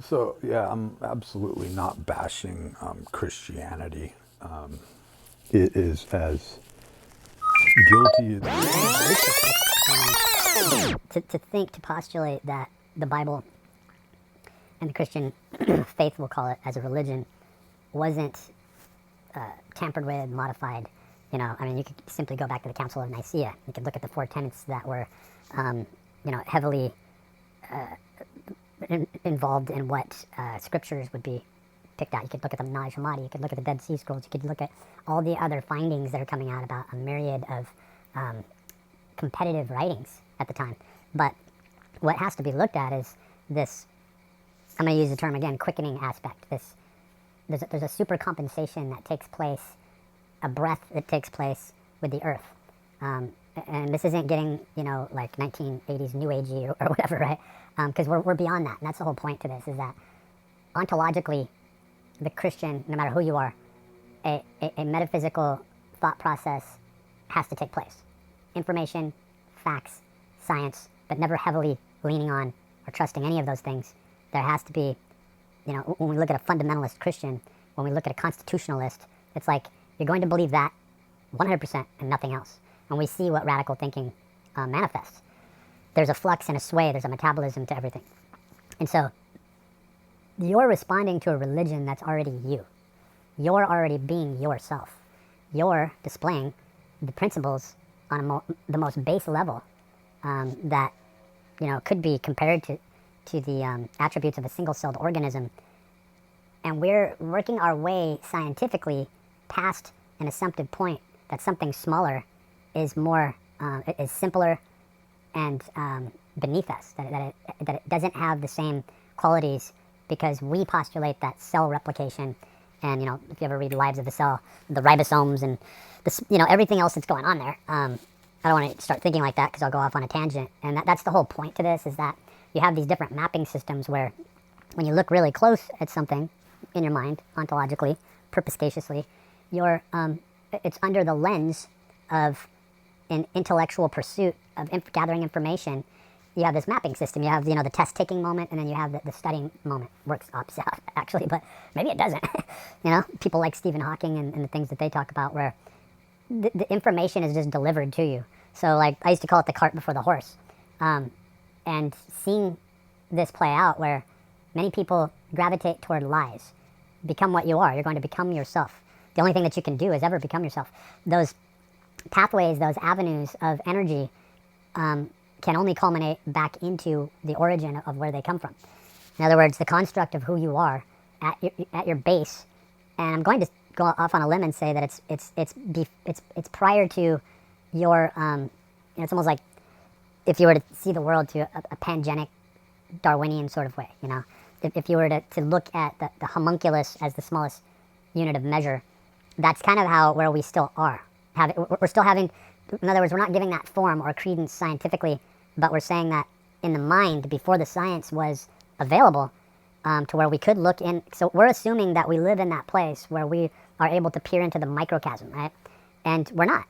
So, yeah, I'm absolutely not bashing Christianity. It is as guilty. To postulate that the Bible and the Christian faith, we'll call it, as a religion, wasn't tampered with, modified. I mean, you could simply go back to the Council of Nicaea. You could look at the four tenets that were, heavily involved in what scriptures would be picked out. You could look at the Nag Hammadi, you could look at the Dead Sea Scrolls, you could look at all the other findings that are coming out about a myriad of competitive writings at the time. But what has to be looked at is this, I'm going to use the term again, quickening aspect. There's a supercompensation that takes place, a breath that takes place with the earth. And this isn't getting, like 1980s New Agey or whatever, right? Because we're beyond that. And that's the whole point to this, is that ontologically, the Christian, no matter who you are, a metaphysical thought process has to take place. Information, facts, science, but never heavily leaning on or trusting any of those things. There has to be, when we look at a fundamentalist Christian, when we look at a constitutionalist, it's like you're going to believe that 100% and nothing else. And we see what radical thinking manifests. There's a flux and a sway, there's a metabolism to everything. And so you're responding to a religion that's already you. You're already being yourself. You're displaying the principles on the most base level that could be compared to the attributes of a single-celled organism. And we're working our way scientifically past an assumptive point that something smaller is more, is simpler and beneath us, that it doesn't have the same qualities, because we postulate that cell replication. And, if you ever read Lives of the Cell, the ribosomes and this, everything else that's going on there. I don't want to start thinking like that because I'll go off on a tangent. And that's the whole point to this, is that you have these different mapping systems where when you look really close at something in your mind, ontologically, perspicaciously, it's under the lens of an intellectual pursuit of gathering information. You have this mapping system. You have, the test taking moment, and then you have the studying moment. Works opposite, actually, but maybe it doesn't. People like Stephen Hawking and the things that they talk about, where the information is just delivered to you. So, like, I used to call it the cart before the horse. And seeing this play out, where many people gravitate toward lies. Become what you are. You're going to become yourself. The only thing that you can do is ever become yourself. Those pathways, those avenues of energy can only culminate back into the origin of where they come from. In other words, the construct of who you are at your base. And I'm going to go off on a limb and say that it's prior to your. It's almost like if you were to see the world to a pangenic Darwinian sort of way. If you were to look at the homunculus as the smallest unit of measure, that's kind of where we still are. We're still having, in other words, we're not giving that form or credence scientifically, but we're saying that in the mind, before the science was available, to where we could look in. So we're assuming that we live in that place where we are able to peer into the microcosm, right? And we're not.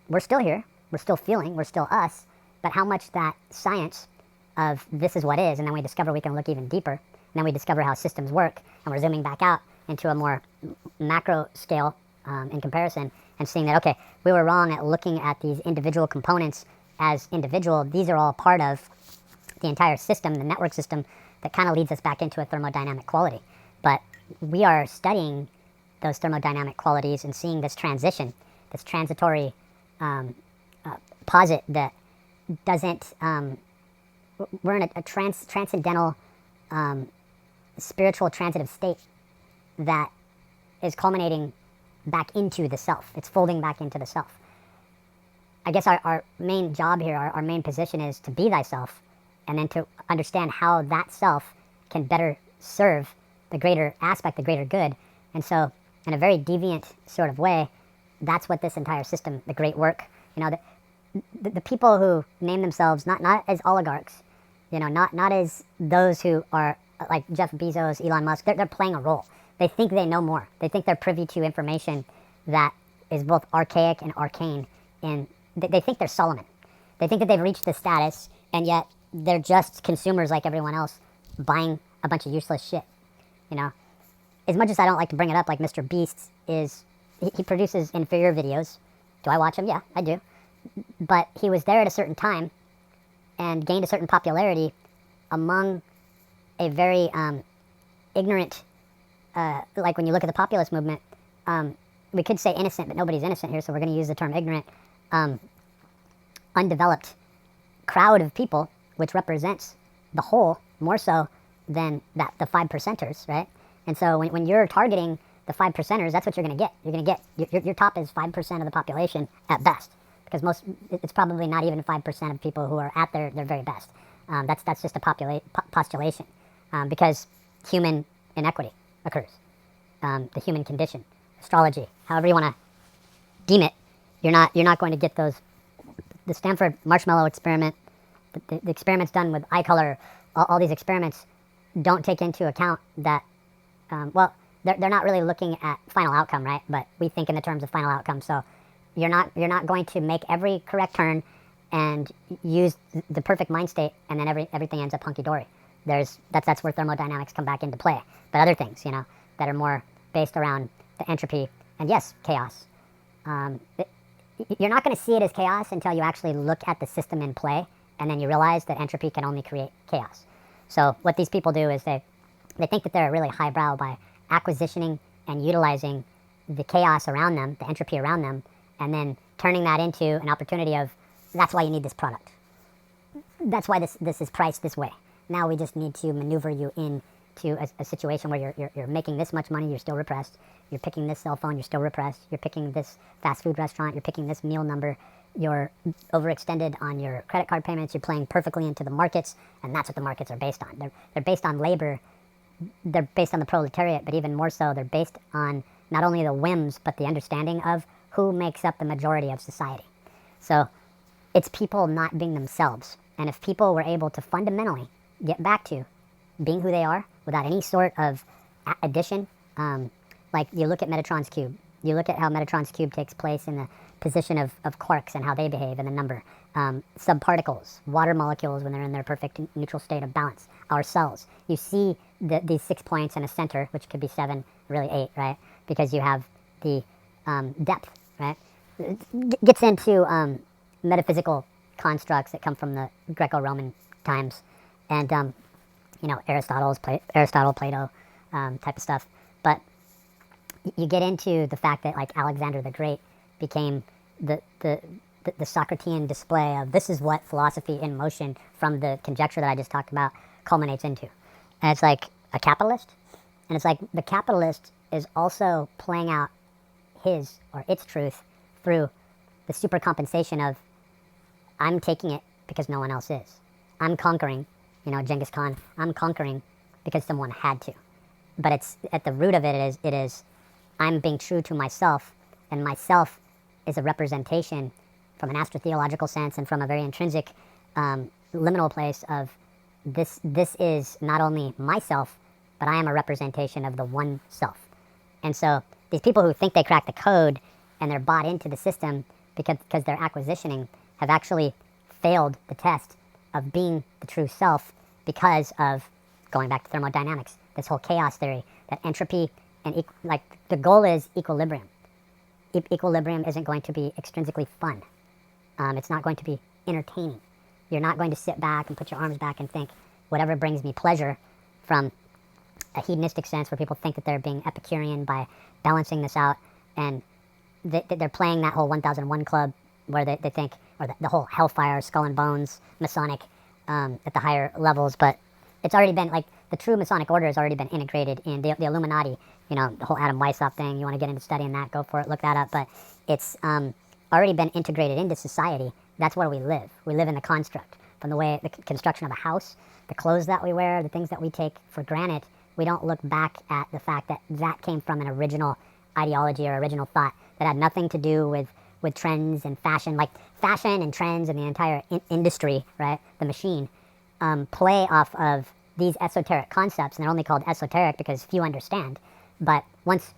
We're still here. We're still feeling. We're still us. But how much that science of this is what is, and then we discover we can look even deeper, and then we discover how systems work, and we're zooming back out into a more macro scale in comparison, and seeing that, okay, we were wrong at looking at these individual components as individual. These are all part of the entire system, the network system, that kind of leads us back into a thermodynamic quality. But we are studying those thermodynamic qualities and seeing this transition, this transitory posit that doesn't, we're in a transcendental spiritual transitive state that is culminating back into the self. It's folding back into the self. I guess our main job here, our main position, is to be thyself, and then to understand how that self can better serve the greater aspect, the greater good. And so, in a very deviant sort of way, that's what this entire system, the great work, the people who name themselves not as oligarchs, not as those who are like Jeff Bezos, Elon Musk, they're playing a role. They think they know more. They think they're privy to information that is both archaic and arcane. And they think they're Solomon. They think that they've reached this status, and yet they're just consumers like everyone else, buying a bunch of useless shit, you know? As much as I don't like to bring it up, like Mr. Beast is, he produces inferior videos. Do I watch him? Yeah, I do. But he was there at a certain time and gained a certain popularity among a very ignorant, like when you look at the populist movement, we could say innocent, but nobody's innocent here, so we're going to use the term ignorant, undeveloped crowd of people, which represents the whole more so than that the 5%ers, right? And so when you're targeting the 5%ers, that's what you're going to get. You're going to get, your top is 5% of the population at best, because it's probably not even 5% of people who are at their very best. That's just a postulation, because human inequity occurs, the human condition, astrology, however you want to deem it. You're not going to get those. The Stanford marshmallow experiment, the experiments done with eye color, all these experiments don't take into account that, well, they're not really looking at final outcome, right? But we think in the terms of final outcome. So you're not going to make every correct turn and use the perfect mind state, and then everything ends up hunky-dory. That's where thermodynamics come back into play. But other things, you know, that are more based around the entropy and, yes, chaos. You're not going to see it as chaos until you actually look at the system in play, and then you realize that entropy can only create chaos. So what these people do is they think that they're really highbrow by acquisitioning and utilizing the chaos around them, the entropy around them, and then turning that into an opportunity of, that's why you need this product. That's why this is priced this way. Now we just need to maneuver you into a situation where you're making this much money, you're still repressed. You're picking this cell phone, you're still repressed. You're picking this fast food restaurant, you're picking this meal number. You're overextended on your credit card payments. You're playing perfectly into the markets, and that's what the markets are based on. They're based on labor. They're based on the proletariat, but even more so, they're based on not only the whims, but the understanding of who makes up the majority of society. So it's people not being themselves. And if people were able to fundamentally get back to being who they are without any sort of addition, like you look at Metatron's cube. You look at how Metatron's cube takes place in the position of quarks and how they behave in the number. Subparticles, water molecules when they're in their perfect neutral state of balance. Our cells. You see these 6 points in a center, which could be 7, really 8, right? Because you have the depth, right? It gets into metaphysical constructs that come from the Greco-Roman times. And, you know, Aristotle, Plato type of stuff. But you get into the fact that, like, Alexander the Great became the Socratean display of this is what philosophy in motion from the conjecture that I just talked about culminates into. And it's like a capitalist. And it's like the capitalist is also playing out his or its truth through the supercompensation of I'm taking it because no one else is. I'm conquering, you know, Genghis Khan. I'm conquering because someone had to. But it's at the root of it is I'm being true to myself, and myself is a representation from an astrotheological sense and from a very intrinsic liminal place of this is not only myself, but I am a representation of the one self. And so these people who think they cracked the code and they're bought into the system because they're acquisitioning have actually failed the test of being the true self because of, going back to thermodynamics, this whole chaos theory, that entropy and like the goal is equilibrium. Equilibrium isn't going to be extrinsically fun. It's not going to be entertaining. You're not going to sit back and put your arms back and think, whatever brings me pleasure, from a hedonistic sense where people think that they're being Epicurean by balancing this out, and they're playing that whole 1001 club where they think, or the whole hellfire, skull and bones, Masonic at the higher levels, but it's already been, like, the true Masonic order has already been integrated in the Illuminati, you know, the whole Adam Weishaupt thing. You want to get into studying that, go for it, look that up, but it's already been integrated into society. That's where we live. We live in the construct. From the way, the construction of a house, the clothes that we wear, the things that we take for granted, we don't look back at the fact that that came from an original ideology or original thought that had nothing to do with trends and fashion. Like, fashion and trends and the entire industry, right, the machine, play off of these esoteric concepts, and they're only called esoteric because few understand. But once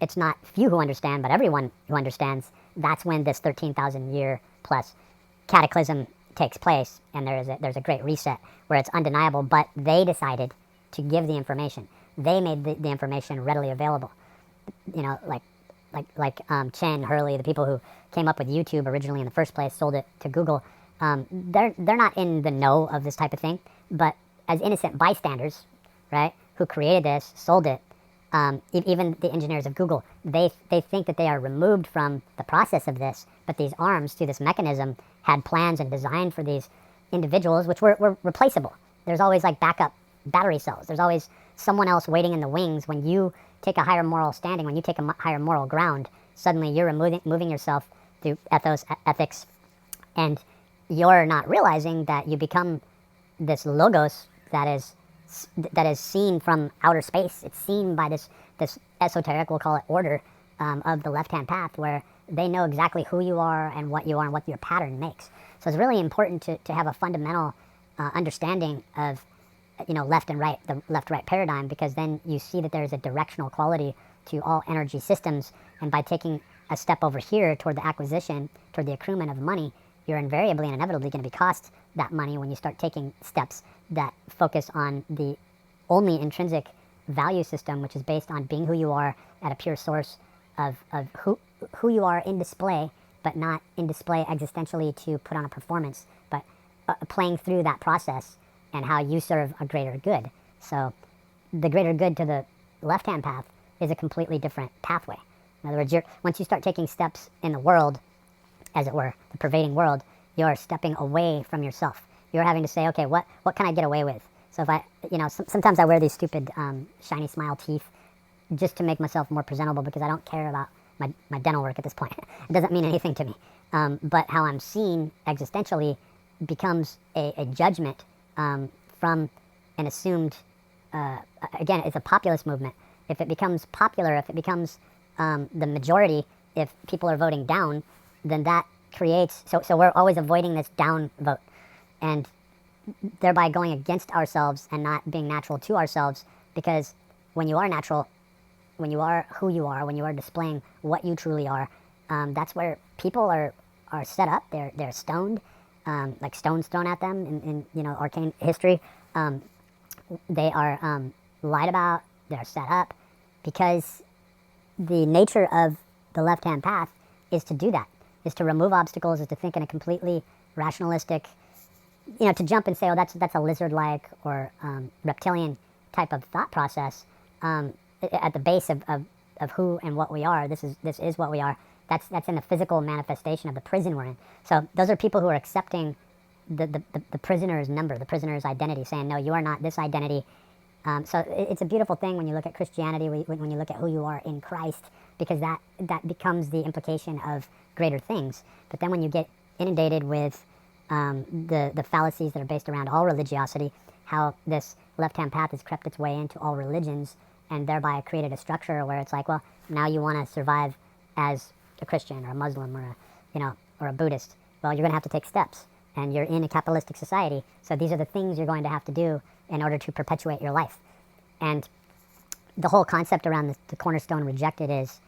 it's not few who understand, but everyone who understands, that's when this 13,000 year plus cataclysm takes place, and there's a great reset where it's undeniable. But they decided to give the information. They made the information readily available. You know, like Chen, Hurley, the people who came up with YouTube originally in the first place, sold it to Google. They're not in the know of this type of thing, but as innocent bystanders, right, who created this, sold it, even the engineers of Google, they think that they are removed from the process of this, but these arms through this mechanism had plans and designed for these individuals, which were replaceable. There's always like backup battery cells. There's always someone else waiting in the wings. When you take a higher moral standing, when you take a higher moral ground, suddenly you're moving yourself through ethics, and you're not realizing that you become this logos that is seen from outer space. It's seen by this esoteric, we'll call it, order of the left-hand path, where they know exactly who you are and what your pattern makes. So it's really important to have a fundamental understanding of, you know, left and right, the left-right paradigm, because then you see that there's a directional quality to all energy systems, and by taking a step over here toward the acquisition, toward the accruement of money, you're invariably and inevitably going to be cost that money when you start taking steps that focus on the only intrinsic value system, which is based on being who you are at a pure source of who you are in display, but not in display existentially to put on a performance, but playing through that process and how you serve a greater good. So the greater good to the left-hand path is a completely different pathway. In other words, once you start taking steps in the world, as it were, the pervading world, you're stepping away from yourself. You're having to say, okay, what can I get away with? So if I, you know, sometimes I wear these stupid shiny smile teeth just to make myself more presentable, because I don't care about my dental work at this point. It doesn't mean anything to me. But how I'm seen existentially becomes a judgment from an assumed, again, it's a populist movement. If it becomes popular, if it becomes the majority, if people are voting down, then that creates, so we're always avoiding this down vote, and thereby going against ourselves and not being natural to ourselves, because when you are natural, when you are who you are, when you are displaying what you truly are, that's where people are set up. They're stoned, like stones thrown at them in you know, arcane history. They are lied about. They're set up, because the nature of the left-hand path is to do that, is to remove obstacles, is to think in a completely rationalistic, you know, to jump and say, oh, that's a lizard-like or reptilian type of thought process at the base of who and what we are. This is what we are. That's in the physical manifestation of the prison we're in. So those are people who are accepting the prisoner's number, the prisoner's identity, saying, no, you are not this identity. So it's a beautiful thing when you look at Christianity, when you look at who you are in Christ, because that becomes the implication of greater things. But then when you get inundated with the fallacies that are based around all religiosity, how this left-hand path has crept its way into all religions, and thereby created a structure where it's like, well, now you want to survive as a Christian or a Muslim or a Buddhist. Well, you're going to have to take steps, and you're in a kabbalistic society, so these are the things you're going to have to do in order to perpetuate your life. And the whole concept around the cornerstone rejected is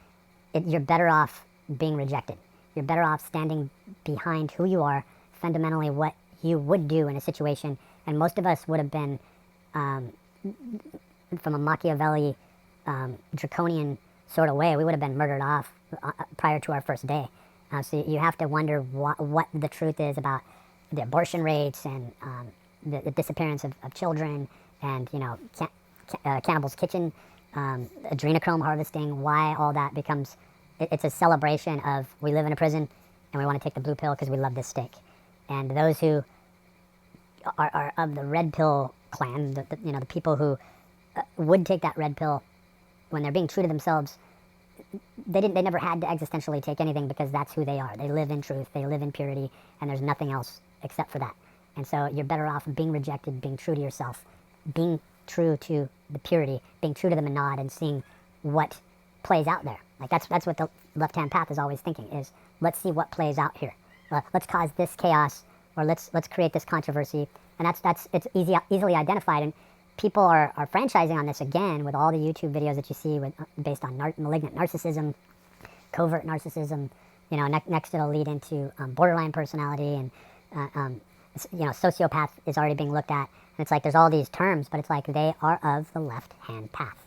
you're better off being rejected. You're better off standing behind who you are, fundamentally what you would do in a situation. And most of us would have been, from a Machiavelli, draconian sort of way, we would have been murdered off prior to our first day. So you have to wonder what the truth is about the abortion rates and the disappearance of children, and, you know, Cannibal's Kitchen, adrenochrome harvesting, why all that becomes, it's a celebration of, we live in a prison and we want to take the blue pill because we love this steak. And those who are of the red pill clan, the people who would take that red pill when they're being true to themselves, they never had to existentially take anything, because that's who they are. They live in truth, they live in purity, and there's nothing else except for that. And so you're better off being rejected, being true to yourself, being true to the purity, being true to the monad, and seeing what plays out there. Like that's what the left-hand path is always thinking, is let's see what plays out here. Let's cause this chaos, or let's create this controversy. And it's easily identified, and people are franchising on this again with all the YouTube videos that you see based on malignant narcissism, covert narcissism. You know, next it'll lead into borderline personality, and you know, sociopath is already being looked at. And it's like there's all these terms, but it's like they are of the left-hand path.